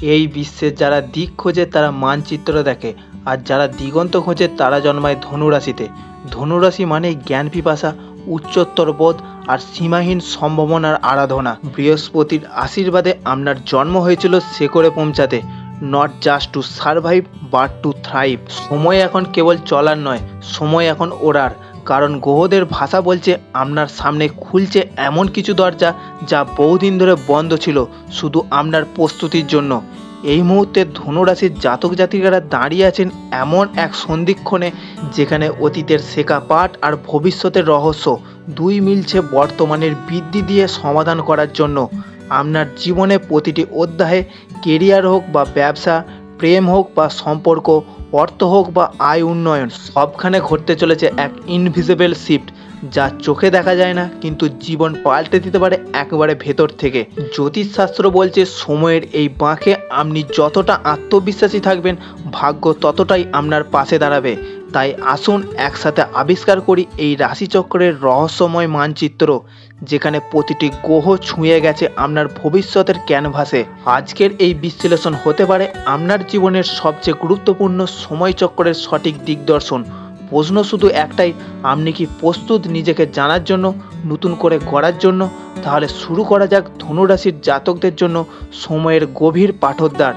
এই বিশ্বের যারা দিক খোঁজে তারা মানচিত্র দেখে, আর যারা দিগন্ত খোঁজে তারা জন্মায় ধনুরাশিতে। ধনুরাশি মানে জ্ঞান পিপাসা, উচ্চতর বোধ আর সীমাহীন সম্ভাবনার আরাধনা। বৃহস্পতির আশীর্বাদে আপনার জন্ম হয়েছিল শেকড়ে পৌঁছাতে, not just to survive but to thrive. সময় এখন কেবল চলার নয়, সময় এখন ওড়ার। কারণ গ্রহদের ভাষা বলছে আপনার সামনে খুলছে এমন কিছু দরজা যা বহুদিন ধরে বন্ধ ছিল, শুধু আপনার প্রস্তুতির জন্য। এই মুহূর্তে ধনুরাশির জাতক জাতিকারা দাঁড়িয়ে আছেন এমন এক সন্ধিক্ষণে যেখানে অতীতের শেখা পাঠ আর ভবিষ্যতের রহস্য দুই মিলছে বর্তমানের বৃদ্ধি দিয়ে সমাধান করার জন্য। আপনার জীবনে প্রতিটি অধ্যায়ে, কেরিয়ার হোক বা ব্যবসা, প্রেম হোক বা সম্পর্ক, অর্থ হোক বা আয় উন্নয়ন, সবখানে ঘটতে চলেছে এক ইনভিজিবল শিফট যা চোখে দেখা যায় না, কিন্তু জীবন পাল্টে দিতে পারে একেবারে ভেতর থেকে। জ্যোতিষশাস্ত্র বলছে সময়ের এই বাঁকে আপনি যতটা আত্মবিশ্বাসী থাকবেন, ভাগ্য ততটাই আপনার পাশে দাঁড়াবে। তাই আসুন একসাথে আবিষ্কার করি এই রাশিচক্রের রহস্যময় মানচিত্র, যেখানে প্রতিটি গ্রহ ছুঁয়ে গেছে আপনার ভবিষ্যতের ক্যানভাসে। আজকের এই বিশ্লেষণ হতে পারে আপনার জীবনের সবচেয়ে গুরুত্বপূর্ণ সময়চক্রের সঠিক দিগদর্শন। প্রশ্ন শুধু একটাই, আপনি কি প্রস্তুত নিজেকে জানার জন্য, নতুন করে গড়ার জন্য? তাহলে শুরু করা যাক ধনুরাশির জাতকদের জন্য সময়ের গভীর পাঠোদ্ধার,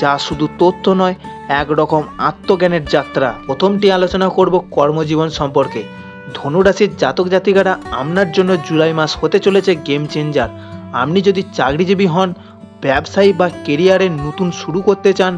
যা শুধু তথ্য নয়, একরকম আত্মজ্ঞানের যাত্রা। প্রথমটি আলোচনা করব কর্মজীবন সম্পর্কে। ধনুরাশির জাতক জাতিকারা, আপনার জন্য জুলাই মাস হতে চলেছে গেম চেঞ্জার। আপনি যদি চাকরিজীবী হন, ব্যবসায়ী বা কেরিয়ারে নতুন শুরু করতে চান,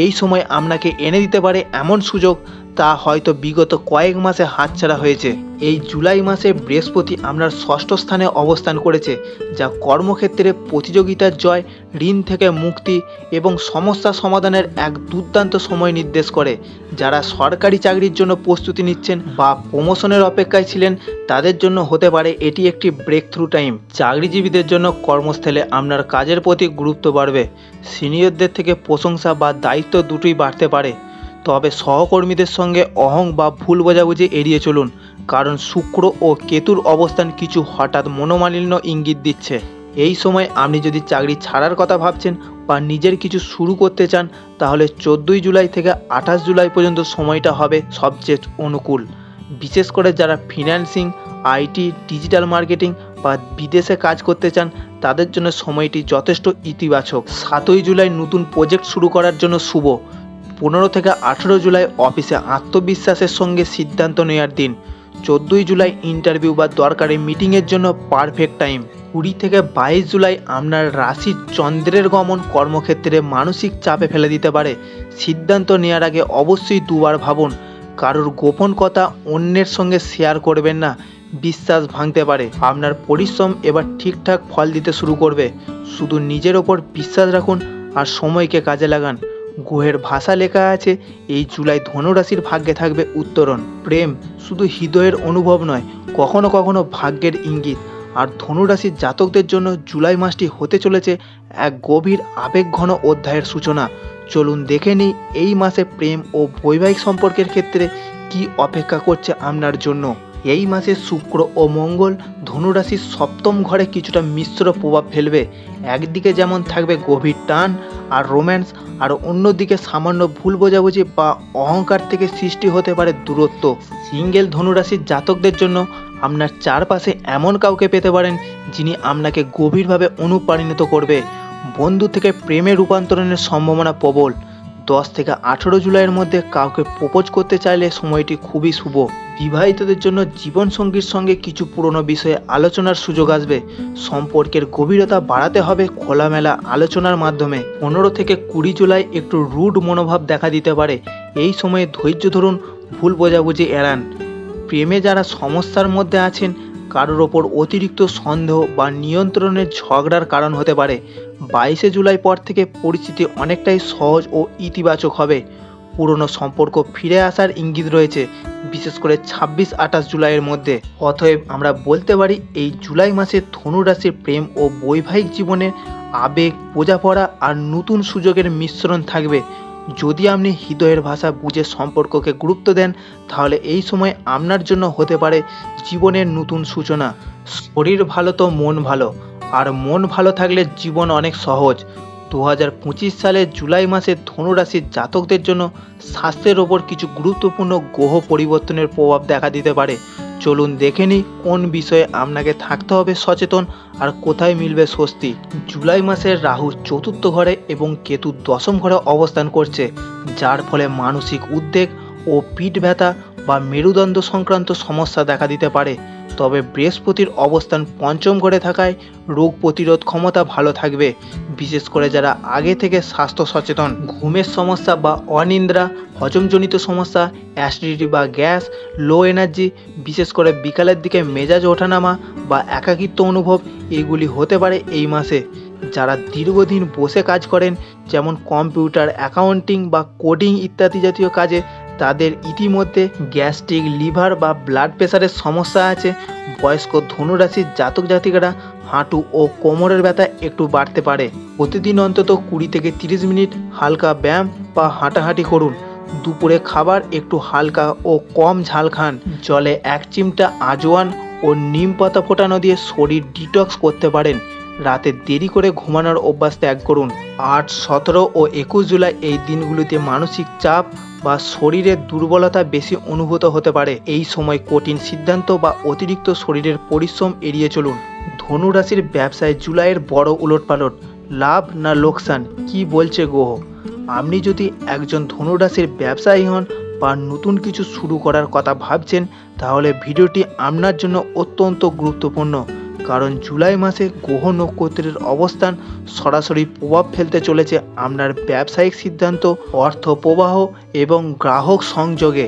এই সময় আপনাকে এনে দিতে পারে এমন সুযোগ তা হয়তো বিগত কয়েক মাসে হাতছাড়া হয়েছে। এই জুলাই মাসে বৃহস্পতি আপনার ষষ্ঠ স্থানে অবস্থান করেছে, যা কর্মক্ষেত্রে প্রতিযোগিতার জয়, ঋণ থেকে মুক্তি এবং সমস্যা সমাধানের এক দুর্দান্ত সময় নির্দেশ করে। যারা সরকারি চাকরির জন্য প্রস্তুতি নিচ্ছেন বা প্রমোশনের অপেক্ষায় ছিলেন, তাদের জন্য হতে পারে এটি একটি ব্রেক থ্রু টাইম। চাকরিজীবীদের জন্য কর্মস্থলে আপনার কাজের প্রতি গুরুত্ব বাড়বে। সিনিয়রদের থেকে প্রশংসা বা দায়িত্ব দুটোই বাড়তে পারে। তবে সহকর্মীদের সঙ্গে অহং বা ভুল বোঝাবুঝি এড়িয়ে চলুন, কারণ শুক্র ও কেতুর অবস্থান কিছু হঠাৎ মনোমালিন্য ইঙ্গিত দিচ্ছে। এই সময় আপনি যদি চাকরি ছাড়ার কথা ভাবছেন বা নিজের কিছু শুরু করতে চান, তাহলে 14 জুলাই থেকে 28 জুলাই পর্যন্ত সময়টা হবে সবচেয়ে অনুকূল। বিশেষ করে যারা ফিন্যান্সিং, আইটি, ডিজিটাল মার্কেটিং বা বিদেশে কাজ করতে চান, তাদের জন্য সময়টি যথেষ্ট ইতিবাচক। 7ই জুলাই নতুন প্রজেক্ট শুরু করার জন্য শুভ। 15 থেকে 18 জুলাই অফিসে আত্মবিশ্বাসের সঙ্গে সিদ্ধান্ত নেওয়ার দিন। 14ই জুলাই ইন্টারভিউ বা দরকারি মিটিংয়ের জন্য পারফেক্ট টাইম। 20 থেকে 22 জুলাই আপনার রাশির চন্দ্রের গমন কর্মক্ষেত্রে মানসিক চাপে ফেলে দিতে পারে। সিদ্ধান্ত নেওয়ার আগে অবশ্যই দুবার ভাবুন। কারোর গোপন কথা অন্যের সঙ্গে শেয়ার করবেন না, বিশ্বাস ভাঙতে পারে। আপনার পরিশ্রম এবার ঠিকঠাক ফল দিতে শুরু করবে। শুধু নিজের ওপর বিশ্বাস রাখুন আর সময়কে কাজে লাগান। গ্রহের ভাষা লেখা আছে, এই জুলাই ধনুরাশির ভাগ্যে থাকবে উত্তরণ। প্রেম শুধু হৃদয়ের অনুভব নয়, কখনো কখনো ভাগ্যের ইঙ্গিত। আর ধনুরাশির জাতকদের জন্য জুলাই মাসটি হতে চলেছে এক গভীর আবেগঘন অধ্যায়ের সূচনা। চলুন দেখে নিই এই মাসে প্রেম ও বৈবাহিক সম্পর্কের ক্ষেত্রে কি অপেক্ষা করছে আপনার জন্য। এই মাসে শুক্র ও মঙ্গল ধনুরাশির সপ্তম ঘরে কিছুটা মিশ্র প্রভাব ফেলবে। একদিকে যেমন থাকবে গভীর টান আর রোম্যান্স, আর অন্যদিকে সামান্য ভুল বোঝাবুঝি বা অহংকার থেকে সৃষ্টি হতে পারে দূরত্ব। সিঙ্গেল ধনুরাশির জাতকদের জন্য আপনার চারপাশে এমন কাউকে পেতে পারেন যিনি আপনাকে গভীরভাবে অনুপ্রাণিত করবে। বন্ধু থেকে প্রেমে রূপান্তরণের সম্ভাবনা প্রবল। 10 থেকে 18 জুলাইয়ের মধ্যে কাউকে প্রপোজ করতে চাইলে সময়টি খুবই শুভ। বিবাহিতদের জন্য জীবনসঙ্গীর সঙ্গে কিছু পুরনো বিষয়ে আলোচনার সুযোগ আসবে। সম্পর্কের গভীরতা বাড়াতে হবে খোলামেলা আলোচনার মাধ্যমে। 15 থেকে 20 জুলাই একটু রুড মনোভাব দেখা দিতে পারে। এই সময়ে ধৈর্য ধরুন, ভুল বোঝাবুঝি এড়ান। প্রেমে যারা সমস্যার মধ্যে আছেন, কারোর ওপর অতিরিক্ত সন্দেহ বা নিয়ন্ত্রণের ঝগড়ার কারণ হতে পারে। 22 জুলাই পর থেকে পরিস্থিতি অনেকটাই সহজ ও ইতিবাচক হবে। পুরনো সম্পর্ক ফিরে আসার ইঙ্গিত রয়েছে, বিশেষ করে 26-28 জুলাইয়ের মধ্যে। অতএব আমরা বলতে পারি এই জুলাই মাসে ধনুরাশির প্রেম ও বৈবাহিক জীবনে আবেগ, বোঝাপড়া আর নতুন সুযোগের মিশ্রণ থাকবে। যদি আপনি হৃদয়ের ভাষা বুঝে সম্পর্ককে গুরুত্ব দেন, তাহলে এই সময় আপনার জন্য হতে পারে জীবনের নতুন সূচনা। শরীর ভালো তো মন ভালো, আর মন ভালো থাকলে জীবন অনেক সহজ। সালের জুলাই মাসে ধনুরাশির জাতকদের জন্য স্বাস্থ্যের ওপর কিছু গুরুত্বপূর্ণ গ্রহ পরিবর্তনের প্রভাব দেখা দিতে পারে। চলুন দেখে নিই কোন বিষয়ে আপনাকে থাকতে হবে সচেতন আর কোথায় মিলবে স্বস্তি। জুলাই মাসে রাহু চতুর্থ ঘরে এবং কেতু দশম ঘরে অবস্থান করছে, যার ফলে মানসিক উদ্বেগ ও পিঠ ব্যথা বা মেরুদণ্ড সংক্রান্ত সমস্যা দেখা দিতে পারে। তবে বৃহস্পতির অবস্থান পঞ্চম ঘরে থাকায় রোগ প্রতিরোধ ক্ষমতা ভালো থাকবে, বিশেষ করে যারা আগে থেকে স্বাস্থ্য সচেতন। ঘুমের সমস্যা বা অনিদ্রা, হজমজনিত সমস্যা, অ্যাসিডিটি বা গ্যাস, লো এনার্জি, বিশেষ করে বিকালের দিকে মেজাজ ওঠানামা বা একাকিত্ব অনুভব, এগুলি হতে পারে এই মাসে। যারা দীর্ঘদিন বসে কাজ করেন, যেমন কম্পিউটার, অ্যাকাউন্টিং বা কোডিং ইত্যাদি জাতীয় কাজে, তাদের ইতিমধ্যে গ্যাস্ট্রিক, লিভার বা ব্লাড প্রেশারের সমস্যা আছে। বয়স্ক ধনুরাশির জাতক জাতিকারা হাঁটু ও কোমরের ব্যথা একটু বাড়তে পারে। প্রতিদিন অন্তত 20 থেকে 30 মিনিট হালকা ব্যায়াম বা হাঁটাহাঁটি করুন। দুপুরে খাবার একটু হালকা ও কম ঝাল খান। জলে 1 চিমটা আজওয়ান ও নিম পাতা ফোটানো দিয়ে শরীর ডিটক্স করতে পারেন। রাতে দেরি করে ঘুমানোর অভ্যাস ত্যাগ করুন। 8, 17 ও 21 জুলাই এই দিনগুলিতে মানসিক চাপ বা শরীরের দুর্বলতা বেশি অনুভূত হতে পারে। এই সময় কঠিন সিদ্ধান্ত বা অতিরিক্ত শরীরের পরিশ্রম এড়িয়ে চলুন। ধনুরাশির ব্যবসায় জুলাইয়ের বড় উলটপালট, লাভ না লোকসান, কি বলছে গ্রহ? আপনি যদি একজন ধনুরাশির ব্যবসায়ী হন বা নতুন কিছু শুরু করার কথা ভাবছেন, তাহলে ভিডিওটি আপনার জন্য অত্যন্ত গুরুত্বপূর্ণ, কারণ জুলাই মাসে গ্রহ নক্ষত্রের অবস্থান সরাসরি প্রভাব ফেলতে চলেছে আপনার ব্যবসায়িক সিদ্ধান্ত, অর্থ প্রবাহ এবং গ্রাহক সংযোগে।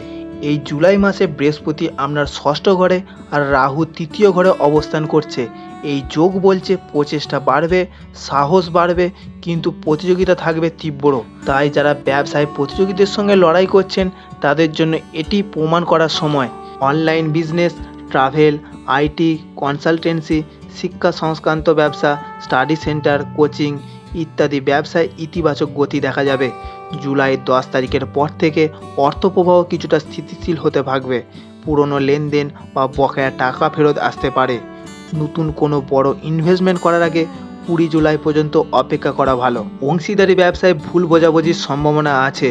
এই জুলাই মাসে বৃহস্পতি আপনার ষষ্ঠ ঘরে আর রাহু তৃতীয় ঘরে অবস্থান করছে। এই যোগ বলছে প্রচেষ্টা বাড়বে, সাহস বাড়বে, কিন্তু প্রতিযোগিতা থাকবে তীব্র। তাই যারা ব্যবসায় প্রতিযোগীদের সঙ্গে লড়াই করছেন, তাদের জন্য এটি প্রমাণ করার সময়। Online business, travel, IT, consultancy, শিক্ষা সংক্রান্ত ব্যবসা, স্টাডি সেন্টার, কোচিং ইত্যাদি ব্যবসায় ইতিবাচক গতি দেখা যাবে। জুলাই 10 তারিখের পর থেকে অর্থ প্রবাহ কিছুটা স্থিতিশীল হতে থাকবে। পুরনো লেনদেন বা বকেয়া টাকা ফেরত আসতে পারে। নতুন কোনো বড় ইনভেস্টমেন্ট করার আগে 20 জুলাই পর্যন্ত অপেক্ষা করা ভালো। অংশীদারি ব্যবসায় ভুল বোঝাবুঝির সম্ভাবনা আছে।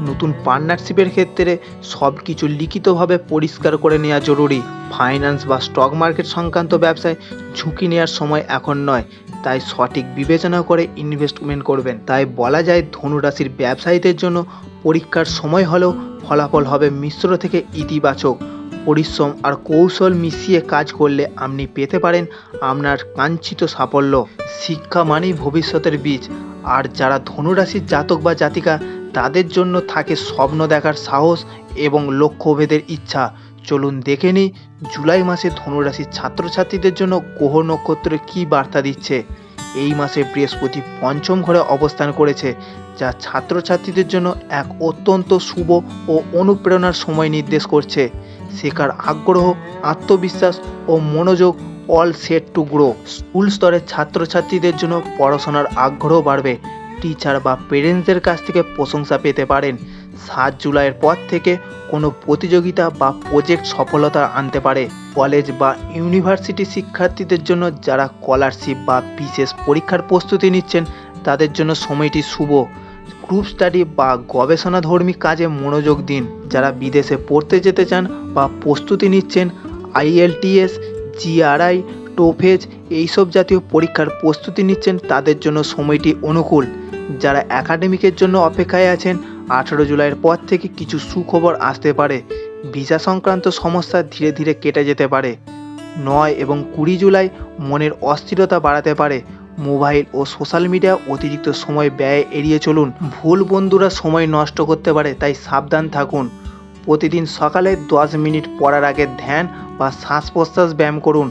নতুন পার্টনারশিপের ক্ষেত্রে সব কিছু লিখিতভাবে পরিষ্কার করে নেওয়া জরুরি। ফাইন্যান্স বা স্টক মার্কেট সংক্রান্ত ব্যবসায় ঝুঁকি নেওয়ার সময় এখন নয়, তাই সঠিক বিবেচনা করে ইনভেস্টমেন্ট করবেন। তাই বলা যায় ধনুরাশির ব্যবসায়ীদের জন্য পরীক্ষার সময় হলেও ফলাফল হবে মিশ্র থেকে ইতিবাচক। পরিশ্রম আর কৌশল মিশিয়ে কাজ করলে আপনি পেতে পারেন আপনার কাঙ্ক্ষিত সাফল্য। শিক্ষা মানেই ভবিষ্যতের বীজ, আর যারা ধনুরাশির জাতক বা জাতিকা, তাদের জন্য থাকে স্বপ্ন দেখার সাহস এবং লক্ষ্যভেদের ইচ্ছা। চলুন দেখে নিই জুলাই মাসে ধনুরাশির ছাত্রছাত্রীদের জন্য গ্রহ নক্ষত্র কী বার্তা দিচ্ছে। এই মাসে বৃহস্পতি পঞ্চম ঘরে অবস্থান করেছে, যা ছাত্রছাত্রীদের জন্য এক অত্যন্ত শুভ ও অনুপ্রেরণার সময় নির্দেশ করছে। শেখার আগ্রহ, আত্মবিশ্বাস ও মনোযোগ all set to grow. School স্তরের ছাত্রছাত্রীদের জন্য পড়াশোনার আগ্রহ বাড়বে। টিচার বা পেরেন্টসদের কাছ থেকে প্রশংসা পেতে পারেন। 7 জুলাইয়ের পর থেকে কোনো প্রতিযোগিতা বা প্রজেক্ট সফলতা আনতে পারে। কলেজ বা ইউনিভার্সিটি শিক্ষার্থীদের জন্য যারা স্কলারশিপ বা বিশেষ পরীক্ষার প্রস্তুতি নিচ্ছেন, তাদের জন্য সময়টি শুভ। গ্রুপ স্টাডি বা গবেষণাধর্মী কাজে মনোযোগ দিন। যারা বিদেশে পড়তে যেতে চান বা প্রস্তুতি নিচ্ছেন, IELTS, GRE, টোফেল এইসব জাতীয় পরীক্ষার প্রস্তুতি নিচ্ছেন, তাদের জন্য সময়টি অনুকূল। যারা একাডেমিকের জন্য অপেক্ষায় আছেন, 18 জুলাইয়ের পর থেকে কিছু সুখবর আসতে পারে। ভিসা সংক্রান্ত সমস্যা ধীরে ধীরে কেটে যেতে পারে। 9 এবং 20 জুলাই মনের অস্থিরতা বাড়াতে পারে। মোবাইল ও সোশ্যাল মিডিয়া অতিরিক্ত সময় ব্যয় এড়িয়ে চলুন। ভুল বন্ধুরা সময় নষ্ট করতে পারে, তাই সাবধান থাকুন। প্রতিদিন সকালে 10 মিনিট পড়ার আগে ধ্যান বা শ্বাস প্রশ্বাস ব্যায়াম করুন।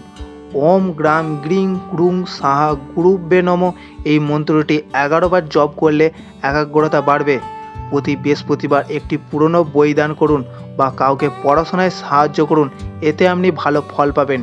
ওম গ্রাম গ্রিং গ্রুং সাহা গুরুব্বে নম এই মন্ত্রটি 11 বার জপ করলে একাগ্রতা বাড়বে। প্রতি বৃহস্পতিবার একটি পুরনো বই দান করুন বা কাউকে পড়াশোনায় সাহায্য করুন, এতে আপনি ভালো ফল পাবেন।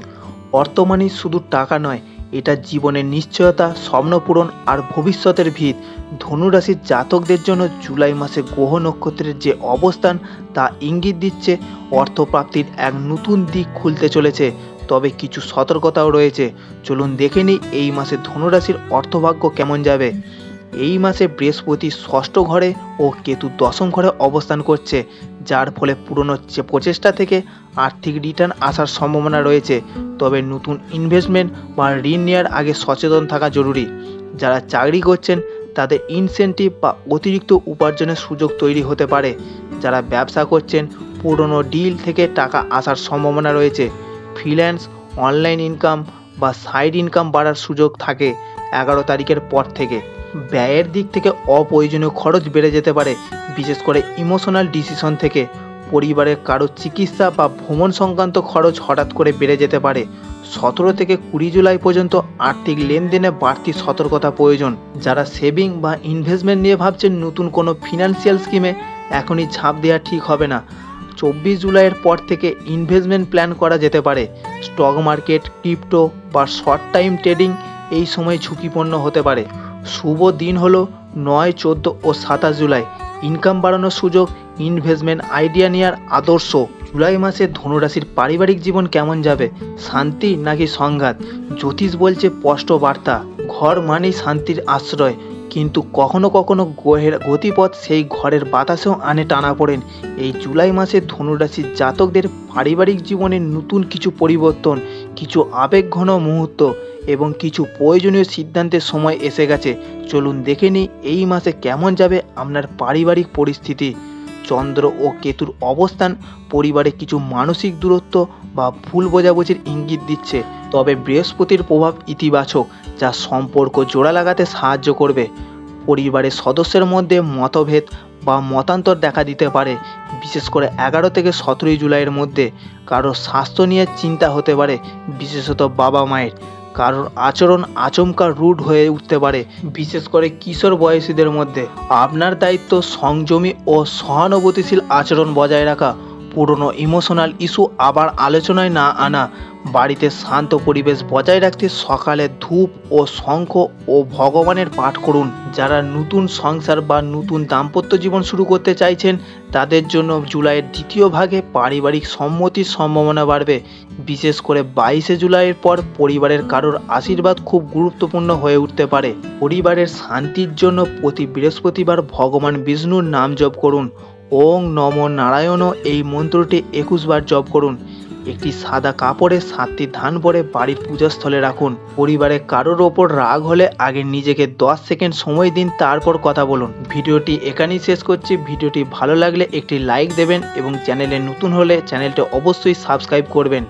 অর্থ মানে শুধু টাকা নয়, এটা জীবনের নিশ্চয়তা, স্বপ্ন পূরণ আর ভবিষ্যতের ভিত। ধনুরাশির জাতকদের জন্য জুলাই মাসে গ্রহ নক্ষত্রের যে অবস্থান, তা ইঙ্গিত দিচ্ছে অর্থপ্রাপ্তির এক নতুন দিক খুলতে চলেছে। তবে কিছু সতর্কতাও রয়েছে। চলুন দেখে নিই এই মাসে ধনুরাশির অর্থভাগ্য কেমন যাবে। এই মাসে বৃহস্পতি ষষ্ঠ ঘরে ও কেতু দশম ঘরে অবস্থান করছে, যার ফলে পুরনো প্রচেষ্টা থেকে আর্থিক রিটার্ন আসার সম্ভাবনা রয়েছে। তবে নতুন ইনভেস্টমেন্ট বা ঋণ নেওয়ার আগে সচেতন থাকা জরুরি। যারা চাকরি করছেন তাদের ইনসেন্টিভ বা অতিরিক্ত উপার্জনের সুযোগ তৈরি হতে পারে। যারা ব্যবসা করছেন পুরনো ডিল থেকে টাকা আসার সম্ভাবনা রয়েছে। ফ্রিল্যান্স, অনলাইন ইনকাম বা সাইড ইনকাম বাড়ার সুযোগ থাকে 11 তারিখের পর থেকে। ব্যয়ের দিক থেকে অপ্রয়োজনীয় খরচ বেড়ে যেতে পারে, বিশেষ করে ইমোশনাল ডিসিশন থেকে। পরিবারের কারো চিকিৎসা বা ভ্রমণ সংক্রান্ত খরচ হঠাৎ করে বেড়ে যেতে পারে। 17 থেকে 20 জুলাই পর্যন্ত আর্থিক লেনদেনে বাড়তি সতর্কতা প্রয়োজন। যারা সেভিং বা ইনভেস্টমেন্ট নিয়ে ভাবছেন নতুন কোনো ফিনান্সিয়াল স্কিমে এখনই ঝাঁপ দেওয়া ঠিক হবে না। 24 জুলাইয়ের পর থেকে ইনভেস্টমেন্ট প্ল্যান করা যেতে পারে। স্টক মার্কেট, ক্রিপ্টো বা শর্ট টাইম ট্রেডিং এই সময় ঝুঁকিপূর্ণ হতে পারে। শুভ দিন হলো 9, 14 ও 27 জুলাই। ইনকাম বাড়ানোর সুযোগ, ইনভেস্টমেন্ট আইডিয়া নেওয়ার আদর্শ। জুলাই মাসে ধনুরাশির পারিবারিক জীবন কেমন যাবে? শান্তি নাকি সংঘাত? জ্যোতিষ বলছে স্পষ্ট বার্তা, ঘর মানেই শান্তির আশ্রয়, কিন্তু কখনো কখনো গ্রহের গতিপথ সেই ঘরের বাতাসেও আনে টানাপোড়েন। এই জুলাই মাসে ধনুরাশির জাতকদের পারিবারিক জীবনে নতুন কিছু পরিবর্তন, কিছু আবেগঘন মুহূর্ত এবং কিছু প্রয়োজনীয় সিদ্ধান্তের সময় এসে গেছে। চলুন দেখে নিই এই মাসে কেমন যাবে আপনার পারিবারিক পরিস্থিতি। চন্দ্র ও কেতুর অবস্থান পরিবারে কিছু মানসিক দূরত্ব বা ভুল বোঝাবুঝির ইঙ্গিত দিচ্ছে। তবে বৃহস্পতির প্রভাব ইতিবাচক, যা সম্পর্ক জোড়া লাগাতে সাহায্য করবে। পরিবারের সদস্যের মধ্যে মতভেদ বা মতান্তর দেখা দিতে পারে, বিশেষ করে 11 থেকে 17 জুলাইয়ের মধ্যে। কারোর স্বাস্থ্য নিয়ে চিন্তা হতে পারে, বিশেষত বাবা মায়ের। কারোর আচরণ আচমকা রুড হয়ে উঠতে পারে, বিশেষ করে কিশোর বয়সীদের মধ্যে। আপনার দায়িত্ব সংযমী ও সহানুভূতিশীল আচরণ বজায় রাখা। পুরনো ইমোশনাল ইস্যু আবার আলোচনায় না আনা। বাড়িতে শান্ত পরিবেশ বজায় রাখতে সকালে ধূপ ও শঙ্খ ও ভগবানের পাঠ করুন। যারা নতুন সংসার বা নতুন দাম্পত্য জীবন শুরু করতে চাইছেন তাদের জন্য জুলাইয়ের দ্বিতীয় ভাগে পারিবারিক সম্মতির সম্ভাবনা বাড়বে। বিশেষ করে 22 জুলাইয়ের পর পরিবারের কারোর আশীর্বাদ খুব গুরুত্বপূর্ণ হয়ে উঠতে পারে। পরিবারের শান্তির জন্য প্রতি বৃহস্পতিবার ভগবান বিষ্ণুর নাম জপ করুন। ওং নমো নারায়ণ এই মন্ত্রটি 21 বার জপ করুন। একটি সাদা কাপড়ে 7টি ধান ভরে বাড়ির পূজাস্থলে রাখুন। পরিবারে কারোর ওপর রাগ হলে আগে নিজেকে 10 সেকেন্ড সময় দিন, তারপর কথা বলুন। ভিডিওটি এখানেই শেষ করছি। ভিডিওটি ভালো লাগলে একটি লাইক দেবেন এবং চ্যানেলে নতুন হলে চ্যানেলটি অবশ্যই সাবস্ক্রাইব করবেন।